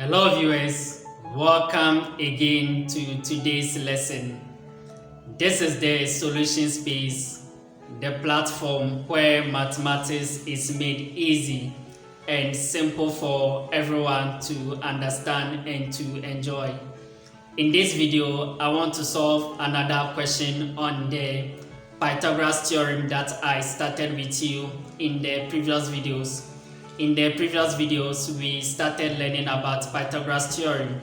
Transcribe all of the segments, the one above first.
Hello viewers, welcome again to today's lesson. This is the Solution Space, the platform where mathematics is made easy and simple for everyone to understand and to enjoy. In this video, I want to solve another question on the Pythagoras theorem that I started with you in the previous videos. In the previous videos, we started learning about Pythagoras theorem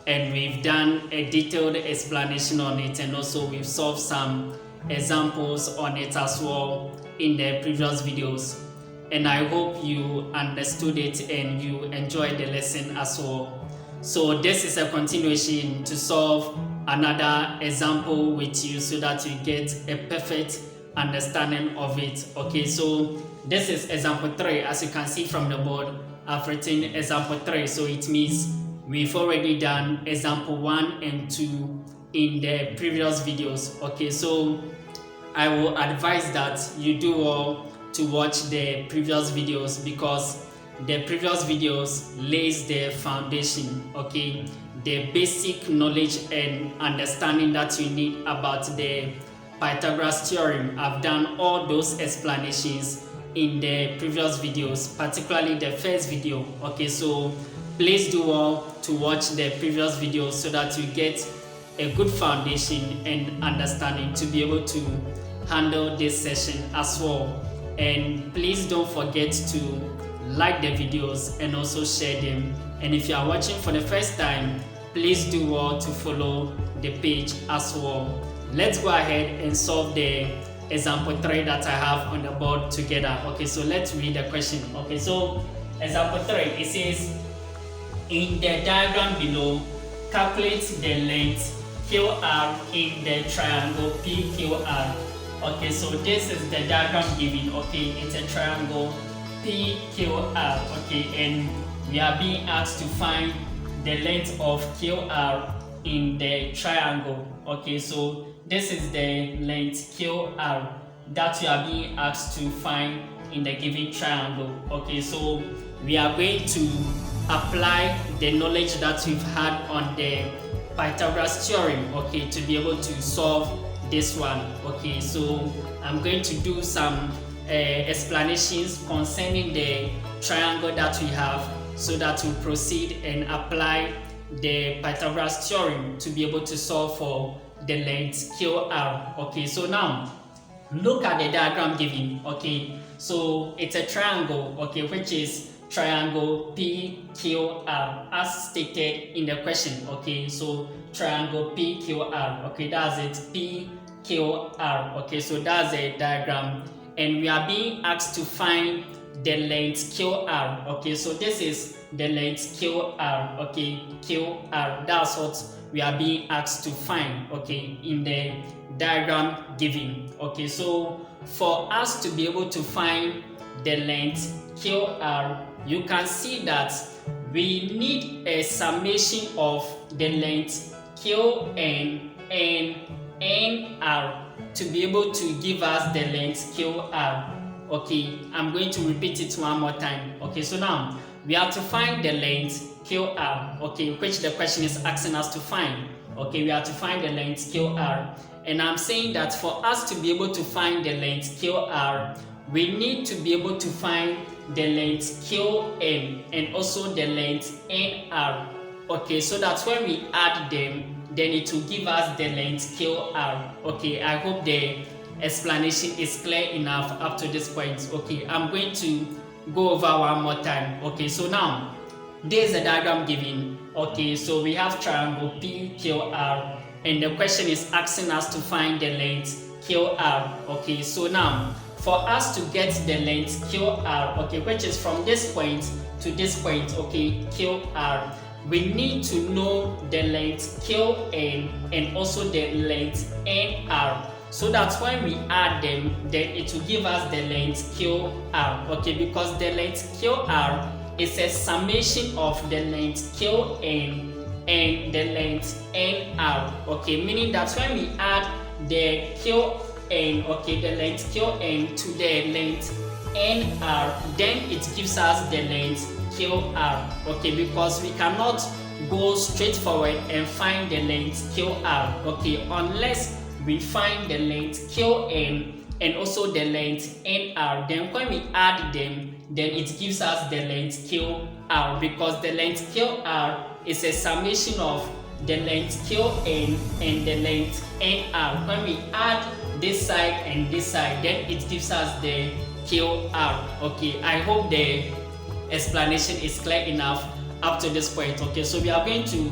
and we've done a detailed explanation on it, and also we've solved some examples on it as well in the previous videos. And I hope you understood it and you enjoyed the lesson as well. So this is a continuation to solve another example with you so that you get a perfect understanding of it. Okay, so this is example 3. As you can see from the board, I've written example 3, so it means we've already done example 1 and 2 in the previous videos. Okay, so I will advise that you do well to watch the previous videos because the previous videos lays the foundation, okay, the basic knowledge and understanding that you need about the Pythagoras theorem. I've done all those explanations in the previous videos, particularly the first video. Okay, so please do well to watch the previous videos so that you get a good foundation and understanding to be able to handle this session as well. And please don't forget to like the videos and also share them. And if you are watching for the first time, please do well to follow the page as well. Let's go ahead and solve the example 3 that I have on the board together. Okay, so let's read the question. Okay, so example 3, it says, in the diagram below, calculate the length QR in the triangle PQR. Okay, so this is the diagram given. Okay, it's a triangle PQR. Okay, and we are being asked to find the length of QR in the triangle. Okay, so this is the length QR that we are being asked to find in the given triangle. Okay, so we are going to apply the knowledge that we've had on the Pythagoras theorem, okay, to be able to solve this one. Okay, so I'm going to do some explanations concerning the triangle that we have so that we proceed and apply the Pythagoras theorem to be able to solve for the length QR. Okay, so now look at the diagram given. Okay, so it's a triangle, okay, which is triangle PQR as stated in the question. Okay, so triangle PQR, okay, that's it, PQR. Okay, so that's a diagram and we are being asked to find the length QR. Okay, so this is the length QR. Okay, QR, that's what we are being asked to find, okay, in the diagram given. Okay, so for us to be able to find the length QR, you can see that we need a summation of the length QN and NR to be able to give us the length QR. Okay, I'm going to repeat it one more time. Okay, so now we have to find the length QR, okay, which the question is asking us to find. Okay, we have to find the length QR, and I'm saying that for us to be able to find the length QR, we need to be able to find the length QN and also the length NR. Okay, so that when we add them, then it will give us the length QR. Okay, I hope the explanation is clear enough up to this point. Okay, I'm going to go over one more time. Okay, so now there's a diagram given. Okay, so we have triangle PQR and the question is asking us to find the length QR. Okay, so now for us to get the length QR, okay, which is from this point to this point, okay, QR, we need to know the length QN and also the length NR, so that when we add them, then it will give us the length QR. Okay, because the length QR is a summation of the length QN and the length NR. Okay, meaning that when we add the QN, okay, the length QN to the length NR, then it gives us the length QR, okay, because we cannot go straight forward and find the length QR, okay, unless we find the length QN and also the length NR. Then when we add them, then it gives us the length QR, because the length QR is a summation of the length QN and the length NR. When we add this side and this side, then it gives us the QR. Okay, I hope the explanation is clear enough up to this point. Okay, so we are going to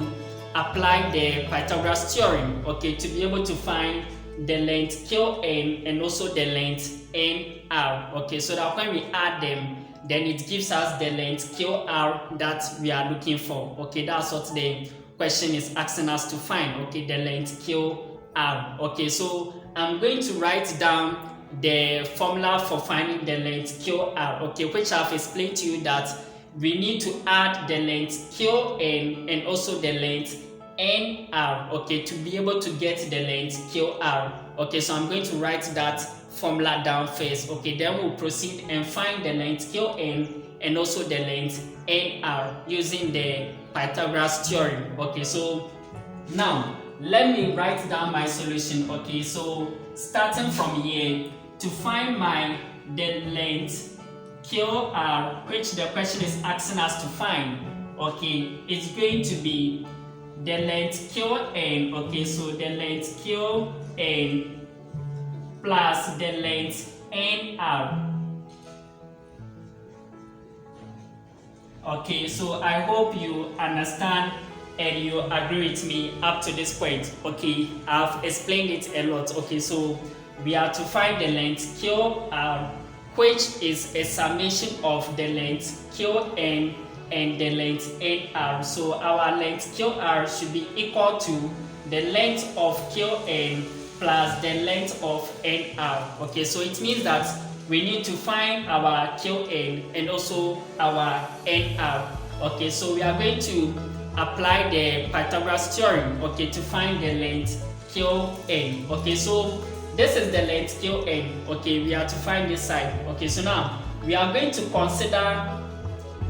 apply the Pythagoras theorem, okay, to be able to find the length QN and also the length NR. Okay, so that when we add them, then it gives us the length QR that we are looking for. Okay, that's what the question is asking us to find. Okay, the length QR. Okay, so I'm going to write down the formula for finding the length QR, okay, which I've explained to you that we need to add the length QN and also the length NR, okay, to be able to get the length QR. Okay, so I'm going to write that formula down first. Okay, then we'll proceed and find the length QN and also the length NR using the Pythagoras theorem. Okay, so now let me write down my solution. Okay, so starting from here, to find the length QR, which the question is asking us to find, okay, it's going to be the length QN. Okay, so the length QN plus the length NR. Okay, so I hope you understand and you agree with me up to this point. Okay, I've explained it a lot. Okay, so we are to find the length QR, which is a summation of the length QN and the length NR. So our length QR should be equal to the length of QN plus the length of NR. Okay, so it means that we need to find our QN and also our NR. Okay, so we are going to apply the Pythagoras theorem, okay, to find the length QN. Okay, so this is the length QN. Okay, we are to find this side. Okay, so now we are going to consider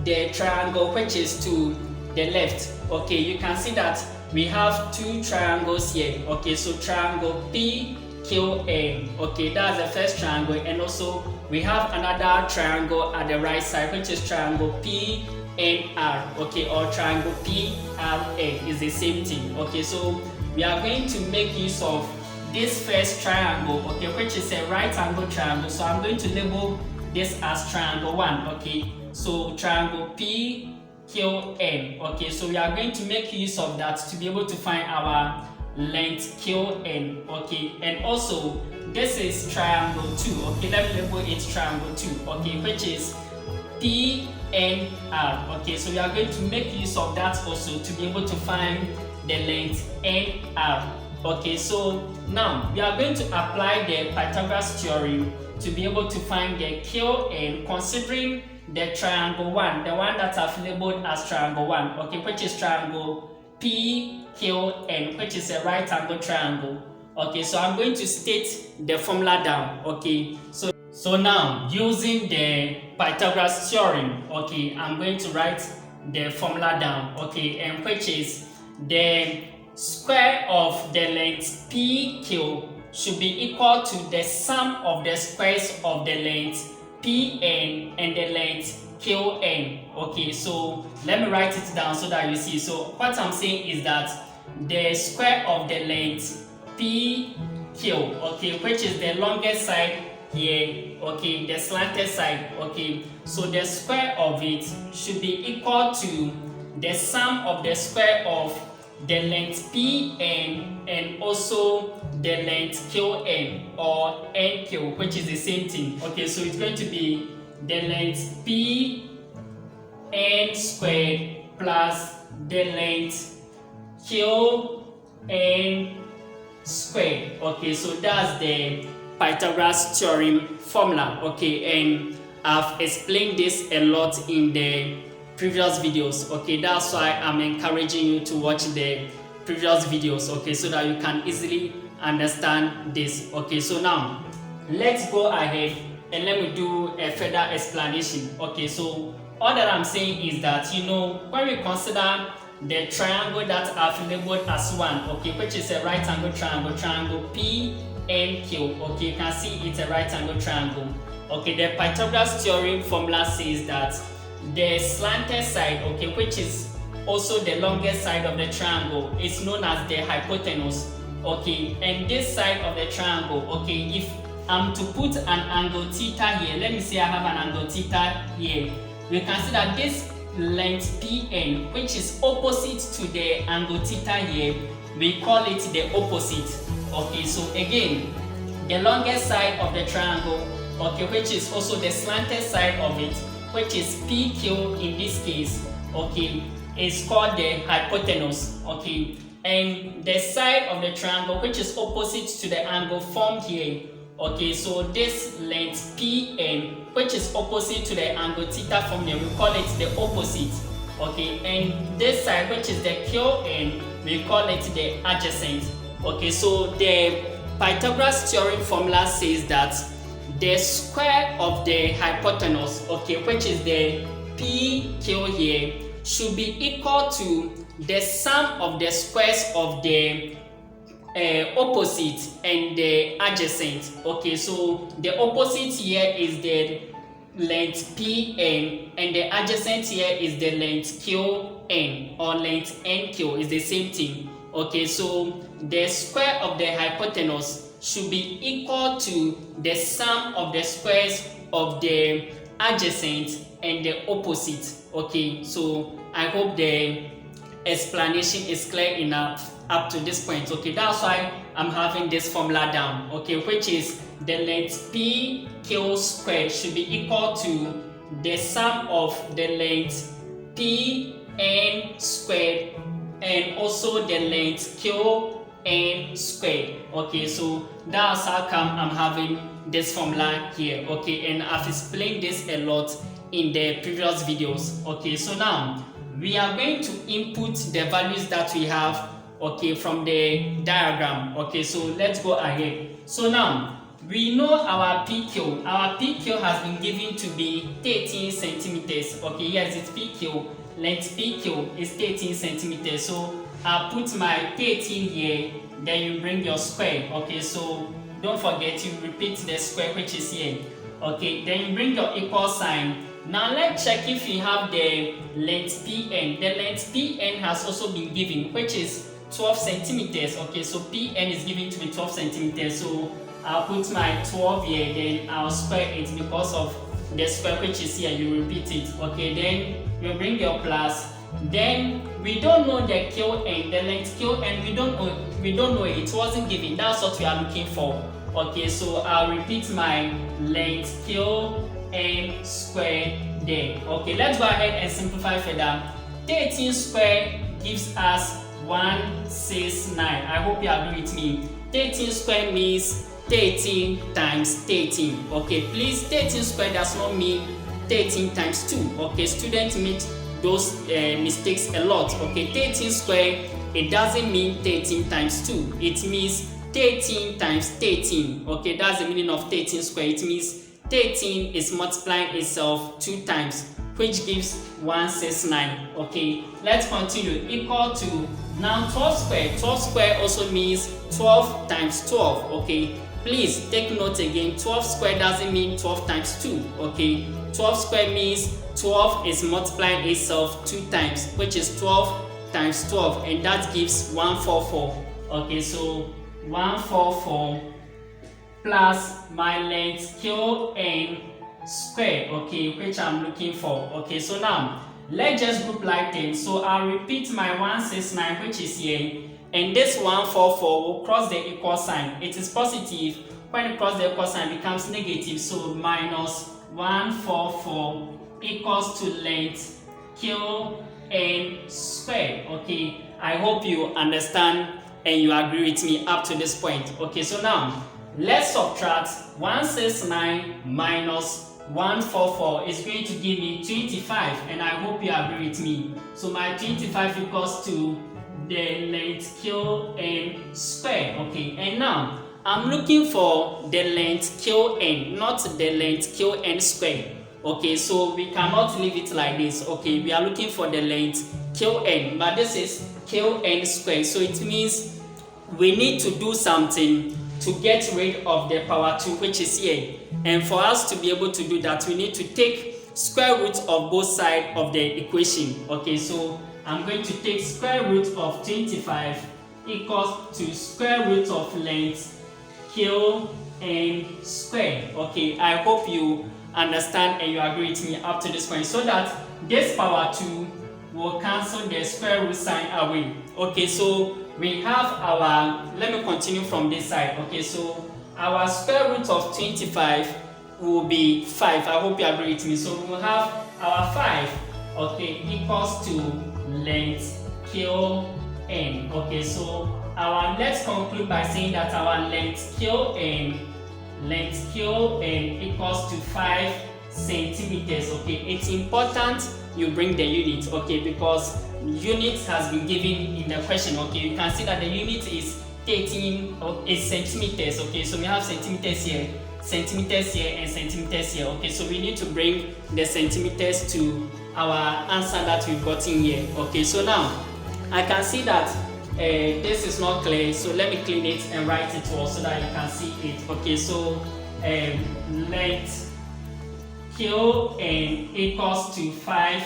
the triangle which is to the left. Okay, you can see that we have two triangles here. Okay, so triangle PQN. Okay, that's the first triangle, and also we have another triangle at the right side, which is triangle PNR. Okay, or triangle PRN is the same thing. Okay, so we are going to make use of this first triangle, okay, which is a right angle triangle. So I'm going to label this as triangle 1. Okay, so triangle PQN. Okay, so we are going to make use of that to be able to find our length QN. Okay, and also this is triangle 2. Okay, let me label it triangle 2. Okay, which is PNR. Okay, so we are going to make use of that also to be able to find the length NR. Okay, so now we are going to apply the Pythagoras theorem to be able to find the QN considering the triangle 1, the one that I've labeled as triangle 1, okay, which is triangle PQN, which is a right angle triangle. Okay, so I'm going to state the formula down. Okay, so now using the Pythagoras theorem, okay, I'm going to write the formula down. Okay, and which is the square of the length PQ should be equal to the sum of the squares of the length PN and the length QN. Okay, so let me write it down so that you see. So what I'm saying is that the square of the length PQ, okay, which is the longest side here, okay, the slanted side, okay, so the square of it should be equal to the sum of the square of the length PN and also the length QN or NQ, which is the same thing. Okay, so it's going to be the length PN squared plus the length QN squared. Okay, so that's the Pythagoras theorem formula. Okay, and I've explained this a lot in the previous videos. Okay, that's why I'm encouraging you to watch the previous videos, okay, so that you can easily understand this. Okay, so now let's go ahead and let me do a further explanation. Okay, so all that I'm saying is that, you know, when we consider the triangle that I've labeled as 1, okay, which is a right angle triangle, triangle PNQ, okay, you can see it's a right angle triangle. Okay, the Pythagoras theorem formula says that the slanted side, okay, which is also the longest side of the triangle, is known as the hypotenuse. Okay, and this side of the triangle, okay, if I'm to put an angle theta here, let me say I have an angle theta here, we can see that this length PN, which is opposite to the angle theta here, we call it the opposite. Okay, so again, the longest side of the triangle, okay, which is also the slanted side of it, which is PQ in this case, okay, is called the hypotenuse. Okay, and the side of the triangle which is opposite to the angle formed here, okay, so this length PN, which is opposite to the angle theta formed here, we call it the opposite. Okay, and this side, which is the QN, we call it the adjacent. Okay, so the Pythagoras theorem formula says that the square of the hypotenuse, okay, which is the PQ here, should be equal to the sum of the squares of the opposite and the adjacent. Okay, so the opposite here is the length PN and the adjacent here is the length QN, or length NQ, is the same thing. Okay, so the square of the hypotenuse should be equal to the sum of the squares of the adjacent and the opposite. Okay, so I hope the explanation is clear enough up to this point. Okay, that's why I'm having this formula down, okay, which is the length PQ squared should be equal to the sum of the length PN squared and also the length QN squared. Okay, so that's how come I'm having this formula here. Okay, and I've explained this a lot in the previous videos. Okay, so now we are going to input the values that we have, okay, from the diagram. Okay, so let's go ahead. So now we know our PQ. Our PQ has been given to be 13 centimeters. Okay, yes, it's PQ. Length PQ is 13 centimeters. So I'll put my 13 here, then you bring your square. Okay, so don't forget you repeat the square which is here. Okay, then you bring your equal sign. Now let's check if you have the length PN. The length PN has also been given, which is 12 centimeters. Okay, so PN is given to me 12 centimeters. So I'll put my 12 here, then I'll square it because of the square which is here. You repeat it. Okay, then you bring your plus. Then we don't know the QN, the length QN. We don't know it. It wasn't given. That's what we are looking for. Okay, so I'll repeat my length QN square there. Okay, let's go ahead and simplify further. 13 square gives us 169. I hope you agree with me. 13 square means 13 times 13. Okay, please, 13 square does not mean 13 times 2. Okay, students make those mistakes a lot. Okay, 13 square, it doesn't mean 13 times 2. It means 13 times 13. Okay, that's the meaning of 13 square. It means 13 is multiplying itself 2 times, which gives 169. Okay, let's continue. Equal to, now 12 square. 12 square also means 12 times 12. Okay, please take note again. 12 square doesn't mean 12 times 2. Okay, 12 square means 12 is multiplying itself 2 times, which is 12 times 12, and that gives 144. Okay, so 144 plus my length QN square, okay, which I'm looking for. Okay, so now let's just group like them. So I'll repeat my 169, which is here, and this 144 will cross the equal sign. It is positive. When it crosses the equal sign, it becomes negative. So minus 144 equals to length QN square. Okay, I hope you understand and you agree with me up to this point. Okay, so now let's subtract 169 minus 144 is going to give me 25, and I hope you agree with me. So my 25 equals to the length QN square. Okay, and now I'm looking for the length qn, not the length qn square. Okay, so we cannot leave it like this. Okay, we are looking for the length qn, but this is qn square, so it means we need to do something to get rid of the power 2, which is here. And for us to be able to do that, we need to take square root of both sides of the equation. Okay, so I'm going to take square root of 25 equals to square root of length qn square. Okay, I hope you understand and you agree with me up to this point, so that this power 2 will cancel the square root sign away. Okay, so we have our, let me continue from this side. Okay, so our square root of 25 will be 5. I hope you agree with me. So we will have our 5, okay, equals to length qn. Okay, so let's conclude by saying that our length qn equals to 5 centimeters. Okay, it's important you bring the unit, okay, because units has been given in the question. Okay, you can see that the unit is 13 centimeters. Okay, so we have centimeters here, and centimeters here. Okay, so we need to bring the centimeters to our answer that we've gotten here. Okay, so now I can see that this is not clear, so let me clean it and write it all so that you can see it. Okay, so length qn equals to 5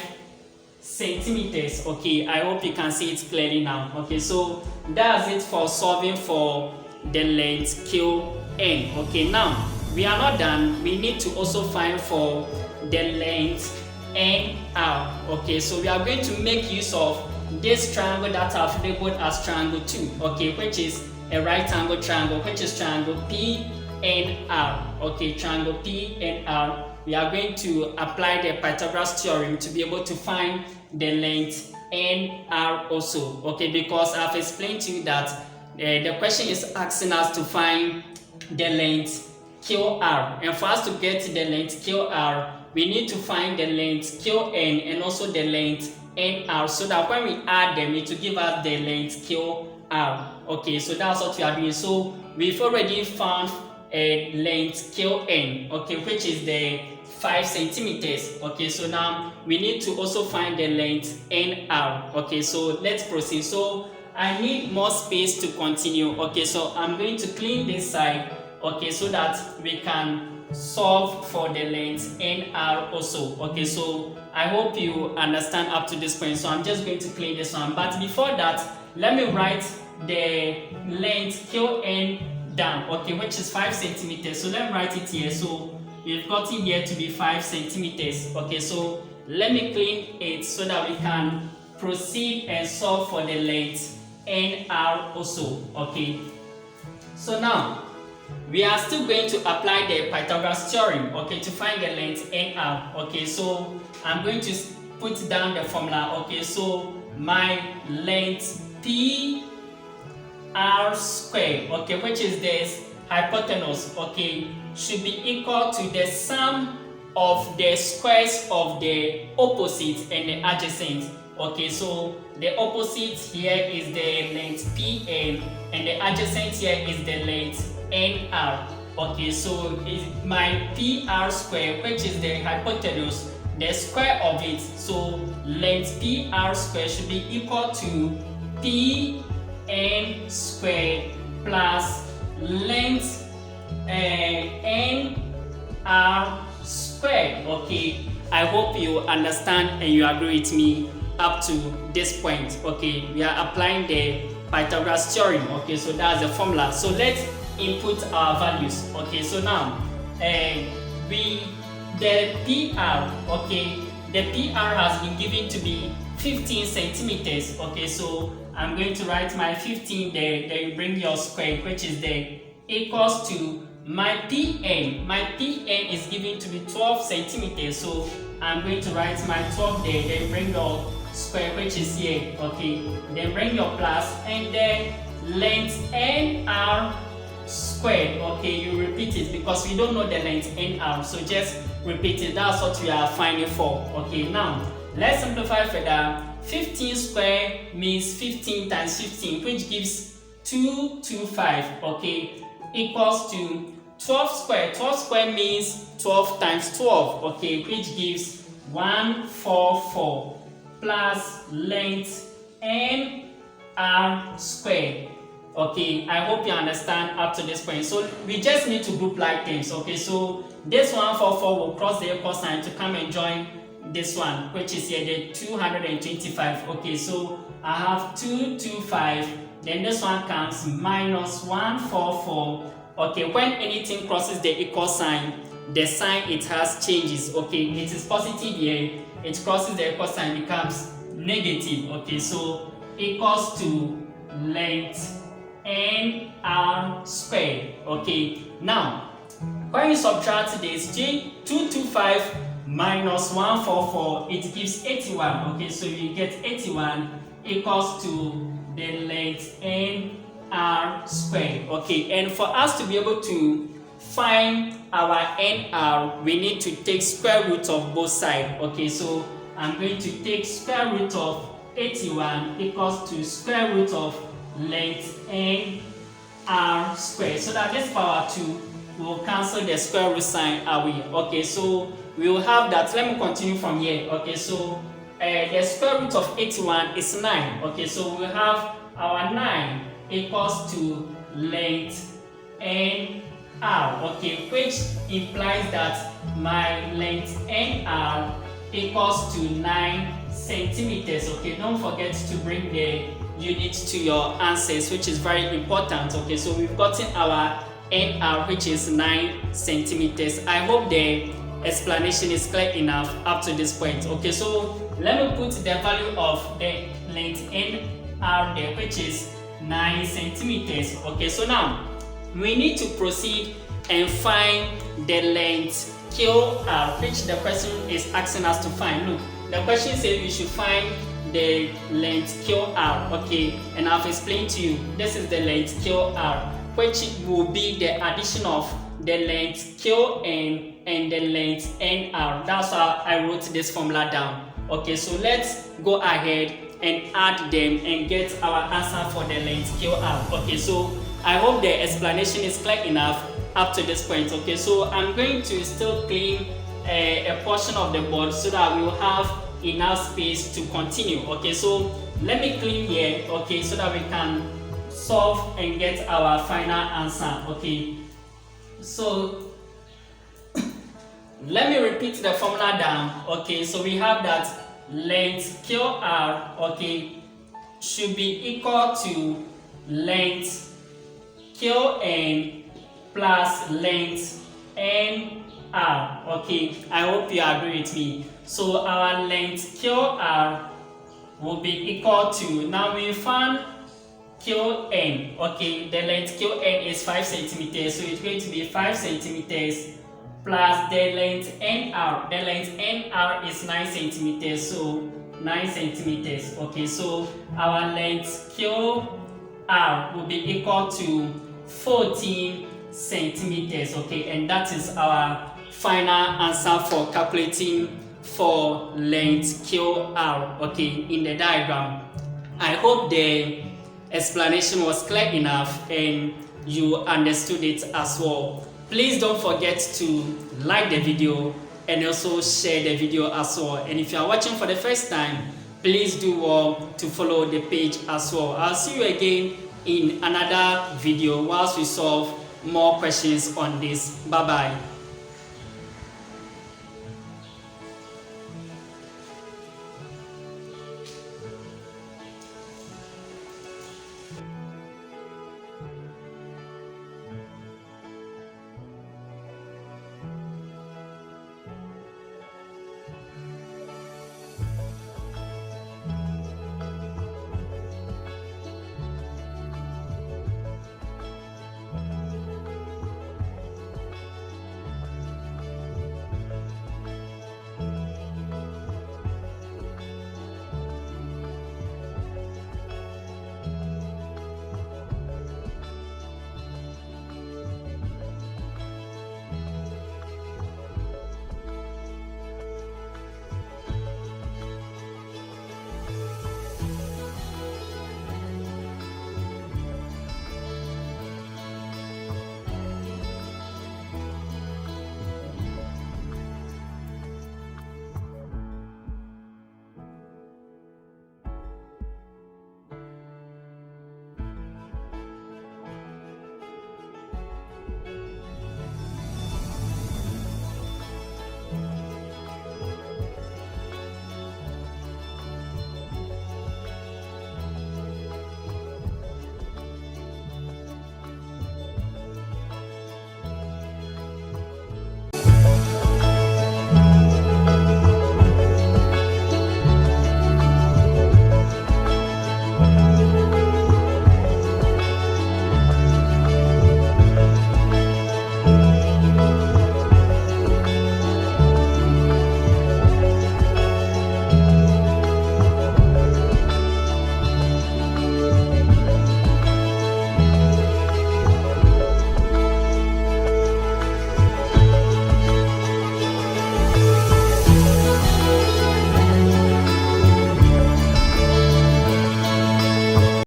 centimeters. Okay, I hope you can see it clearly now. Okay, so that's it for solving for the length qn. Okay, now we are not done. We need to also find for the length nr. Okay, so we are going to make use of this triangle that I've labeled as triangle 2, okay, which is a right angle triangle, which is triangle PNR. Okay, triangle PNR. We are going to apply the Pythagoras theorem to be able to find the length NR also. Okay, because I've explained to you that the question is asking us to find the length QR, and for us to get the length QR, we need to find the length QN and also the length NR, so that when we add them, it will give us the length QR. Okay, so that's what we are doing. So we've already found a length QN, okay, which is the 5 centimeters. Okay, so now we need to also find the length NR. Okay, so let's proceed. So I need more space to continue. Okay, so I'm going to clean this side, okay, so that we can solve for the length NR also. Okay, so I hope you understand up to this point. So I'm just going to clean this one, but before that, let me write the length QN down, okay, which is 5 centimeters. So let me write it here. So we've got it here to be 5 centimeters. Okay, so let me clean it so that we can proceed and solve for the length NR also. Okay, so now we are still going to apply the Pythagoras theorem, okay, to find the length NR. Okay, so I'm going to put down the formula. Okay, so my length PR squared, okay, which is this hypotenuse, okay, should be equal to the sum of the squares of the opposite and the adjacent. Okay, so the opposite here is the length PN and the adjacent here is the length NR. Okay, so my PR square, which is the hypotenuse, the square of it, so length PR square should be equal to PN squared plus length NR squared. Okay, I hope you understand and you agree with me up to this point. Okay, we are applying the Pythagoras theorem. Okay, so that's the formula. So let's input our values. Okay, so now the PR, okay, the PR has been given to be 15 centimeters. Okay, so I'm going to write my 15 there, then you bring your square, which is there, equals to my PN. My PN is given to be 12 centimeters, so I'm going to write my 12 there, then bring your square, which is here. Okay, then bring your plus, and then length NR squared. Okay, you repeat it because we don't know the length NR, so just repeat it. That's what we are finding for. Okay, now let's simplify further. 15 square means 15 times 15, which gives 225. Okay, equals to 12 square. 12 square means 12 times 12, okay, which gives 144 plus length nr square. Okay, I hope you understand up to this point. So we just need to group like terms. Okay, so this 144 will cross the equal sign to come and join this one, which is here the 225. Okay, so I have 225, then this one comes minus 144. Okay, when anything crosses the equal sign, the sign it has changes. Okay, it is positive here, it crosses the equal sign, becomes negative. Okay, so equals to length nr squared. Okay, now when you subtract this, 225 minus 144, it gives 81. Okay, so you get 81 equals to the length nr squared. Okay, and for us to be able to find our nr, we need to take square root of both sides. Okay, so I'm going to take square root of 81 equals to square root of length nr squared, so that this power 2 will cancel the square root sign away. Okay, so we will have that. Let me continue from here. Okay, so the square root of 81 is 9. Okay, so we have our 9 equals to length nr. Okay, which implies that my length nr equals to 9 centimeters. Okay, don't forget to bring the units to your answers, which is very important. Okay, so we've gotten our nr, which is 9 centimeters. I hope the explanation is clear enough up to this point. Okay, so let me put the value of the length nr there, which is 9 centimeters. Okay, so now we need to proceed and find the length qr, which the question is asking us to find. Look, the question says we should find the length qr. Okay, and I've explained to you this is the length qr, which will be the addition of the length qn and the length nr. That's how I wrote this formula down. Okay, so let's go ahead and add them and get our answer for the length qr. Okay, so I hope the explanation is clear enough up to this point. Okay, so I'm going to still clean a portion of the board so that we will have enough space to continue. Okay, so let me clean here, okay, so that we can solve and get our final answer. Okay, so let me repeat the formula down. Okay, so we have that length qr, okay, should be equal to length qn plus length nr. Okay, I hope you agree with me. So our length qr will be equal to, now we found qn. Okay, the length qn is 5 centimeters, so it's going to be 5 centimeters plus the length nr. The length nr is 9 centimeters, so 9 centimeters. Okay, so our length qr will be equal to 14 centimeters. Okay, and that is our final answer for calculating for length qr. Okay, in the diagram. I hope the explanation was clear enough and you understood it as well. Please don't forget to like the video and also share the video as well. And if you are watching for the first time, please do well to follow the page as well. I'll see you again in another video whilst we solve more questions on this. Bye bye.